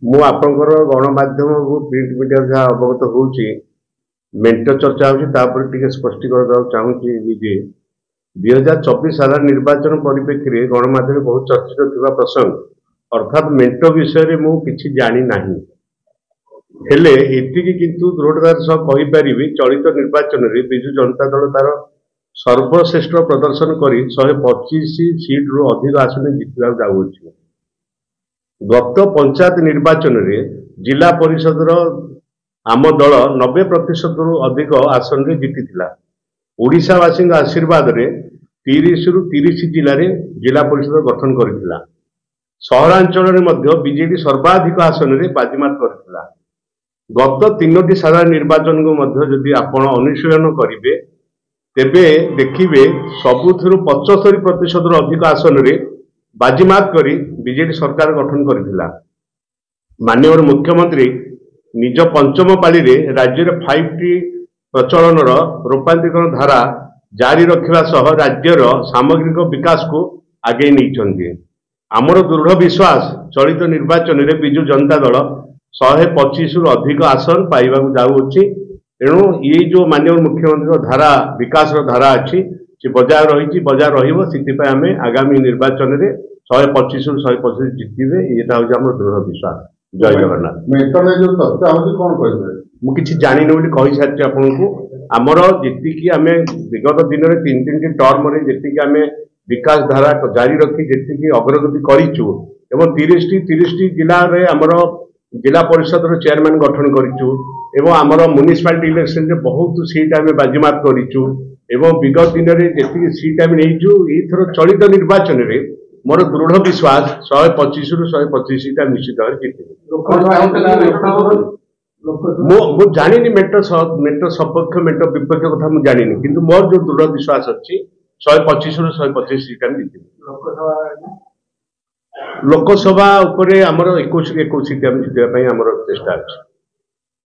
ମୁଁ ଆପଣଙ୍କର ଗଣମାଧ୍ୟମ ଓ ପ୍ରିଣ୍ଟ ମିଡିଆ ଯାହା ଅବଗତ ହେଉଛି ମେଣ୍ଟ ଚର୍ଚ୍ଚା ହେଉଛି ତାପରେ ଟିକେ ସ୍ପଷ୍ଟୀକରଣ ଦେବାକୁ ଚାହୁଁଛି ଯେ 2024 ସାଧାରଣ ନିର୍ବାଚନ ପରିପ୍ରେକ୍ଷୀରେ ଗଣମାଧ୍ୟମରେ ବହୁତ ଚର୍ଚ୍ଚିତ ଥିବା ପ୍ରସଙ୍ଗ ଅର୍ଥାତ୍ ମେଣ୍ଟ ବିଷୟରେ ମୁଁ କିଛି ଜାଣି ନାହିଁ। ହେଲେ ଏତିକି କିନ୍ତୁ ଦୃଢ଼ତାର ସହ କହିପାରିବି ଚଳିତ ନିର୍ବାଚନରେ ବିଜୁ ଜନତା ଦଳ ତାର ସର୍ବଶ୍ରେଷ୍ଠ ପ୍ରଦର୍ଶନ କରି 125 ସିଟ୍ରୁ ଅଧିକ ଆସନ ଜିତିବାକୁ ଯାଉଅଛି। ଗତ ପଞ୍ଚାୟତ ନିର୍ବାଚନରେ ଜିଲ୍ଲା ପରିଷଦର ଆମ ଦଳ 90%ରୁ ଅଧିକ ଆସନରେ ଜିତିଥିଲା। ଓଡ଼ିଶାବାସୀଙ୍କ ଆଶୀର୍ବାଦରେ 30ରୁ 30 ଜିଲ୍ଲାରେ ଜିଲ୍ଲା ପରିଷଦ ଗଠନ କରିଥିଲା। ସହରାଞ୍ଚଳରେ ମଧ୍ୟ ବିଜେଡି ସର୍ବାଧିକ ଆସନରେ ବାଜିମାତ କରିଥିଲା। ଗତ 3ଟି ସାଧାରଣ ନିର୍ବାଚନକୁ ମଧ୍ୟ ଯଦି ଆପଣ ଅନୁଶୀଳନ କରିବେ ତେବେ ଦେଖିବେ ସବୁଥିରୁ 75%ରୁ ଅଧିକ ଆସନରେ ବାଜିମାତ କରି ବିଜେଡି ସରକାର ଗଠନ କରିଥିଲା। ମାନ୍ୟବର ମୁଖ୍ୟମନ୍ତ୍ରୀ ନିଜ ପଞ୍ଚମ ପାଳିରେ ରାଜ୍ୟରେ 5T ପ୍ରଚଳନର ରୂପାନ୍ତରୀକରଣ ଧାରା ଜାରି ରଖିବା ସହ ରାଜ୍ୟର ସାମଗ୍ରିକ ବିକାଶକୁ ଆଗେଇ ନେଇଛନ୍ତି। ଆମର ଦୃଢ଼ ବିଶ୍ୱାସ ଚଳିତ ନିର୍ବାଚନରେ ବିଜୁ ଜନତା ଦଳ 125ରୁ ଅଧିକ ଆସନ ପାଇବାକୁ ଯାଉଅଛି। ଏଣୁ ଏଇ ଯୋଉ ମାନ୍ୟବର ମୁଖ୍ୟମନ୍ତ୍ରୀଙ୍କ ଧାରା ବିକାଶର ଧାରା ଅଛି ସେ ବଜାୟ ରହିଛି, ବଜାୟ ରହିବ। ସେଥିପାଇଁ ଆମେ ଆଗାମୀ ନିର୍ବାଚନରେ 125ରୁ 125 ଜିତିବେ, ଏଇଟା ହଉଛି ଆମର ଦୃଢ଼ ବିଶ୍ୱାସ। ଜୟ ଜଗନ୍ନାଥ। ମୁଁ କିଛି ଜାଣିନି ବୋଲି କହିସାରିଛି ଆପଣଙ୍କୁ। ଆମର ଯେତିକି ଆମେ ବିଗତ ଦିନରେ 3ଟି ଟର୍ମରେ ଯେତିକି ଆମେ ବିକାଶ ଧାରା ଜାରି ରଖି ଯେତିକି ଅଗ୍ରଗତି କରିଛୁ ଏବଂ 30ଟି ଜିଲ୍ଲାରେ ଆମର ଜିଲ୍ଲା ପରିଷଦର ଚେୟାରମ୍ୟାନ ଗଠନ କରିଛୁ ଏବଂ ଆମର ମ୍ୟୁନିସିପାଲିଟି ଇଲେକ୍ସନରେ ବହୁତ ସିଟ୍ ଆମେ ବାଜିମାତ କରିଛୁ ଏବଂ ବିଗତ ଦିନରେ ଯେତିକି ସିଟ୍ ଆମେ ନେଇଛୁ ଏଇଥର ଚଳିତ ନିର୍ବାଚନରେ ମୋର ଦୃଢ଼ ବିଶ୍ୱାସ 125ରୁ 125 ଟା ନିଶ୍ଚିତ ଭାବରେ ଜିତିବ। ମୁଁ ଜାଣିନି ମେଣ୍ଟ ସପକ୍ଷ ମେଣ୍ଟ ବିପକ୍ଷ କଥା ମୁଁ ଜାଣିନି, କିନ୍ତୁ ମୋର ଯୋଉ ଦୃଢ଼ ବିଶ୍ୱାସ ଅଛି 125ରୁ 125 ସିଟ୍ ଆମେ ଜିତିବୁ। ଲୋକସଭା ଉପରେ ଆମର 21 ସିଟ୍ ଆମେ ଜିତିବା ପାଇଁ ଆମର ଚେଷ୍ଟା ଅଛି।